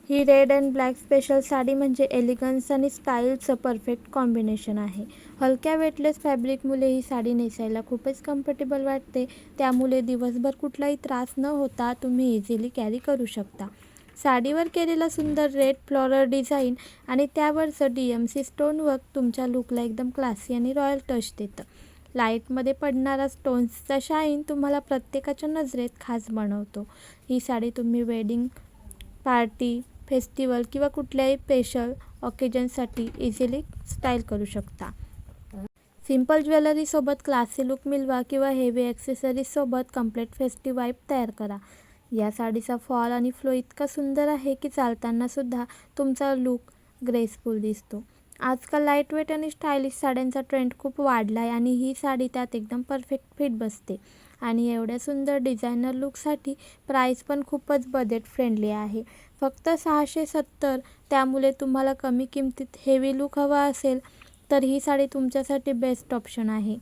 He red and black special sari म्हणजे elegance आणि स्टाईलचं perfect combination आहे. हलक्या वेटलेस फॅब्रिकमुळे ही साडी नेसायला खूपच कम्फर्टेबल वाटते. त्यामुळे दिवसभर कुठलाही त्रास न होता तुम्ही इझिली कॅरी करू शकता. साडीवर केलेला सुंदर रेड फ्लोरल डिझाईन आणि त्यावरचं DMC स्टोन वर्क तुमच्या लुकला एकदम क्लासी आणि रॉयल टच देतं. लाईटमध्ये पडणारा स्टोन्सचा शाईन तुम्हाला प्रत्येकाच्या नजरेत खास बनवतो. ही साडी तुम्ही वेडिंग, पार्टी, फेस्टिवल किंवा कुठल्याही स्पेशल ऑकेजनसाठी इझिली स्टाईल करू शकता. सिंपल ज्वेलरीसोबत क्लासी लुक मिळवा किंवा हेवी ॲक्सेसरीजसोबत कम्प्लीट फेस्टिव्ह वाइब तयार करा. या साडीचा फॉल आणि फ्लो इतका सुंदर आहे की चालतानासुद्धा तुमचा लुक ग्रेसफुल दिसतो. आजकाल लाईटवेट आणि स्टायलिश साड्यांचा ट्रेंड खूप वाढला आहे आणि ही साडी त्यात एकदम परफेक्ट फिट बसते. आणि एवढ्या सुंदर डिझायनर लुकसाठी प्राईस पण खूपच बजेट फ्रेंडली आहे, फक्त 670. त्यामुळे तुम्हाला कमी किमतीत हेवी लुक हवा असेल तर ही साडी तुमच्यासाठी बेस्ट ऑप्शन आहे.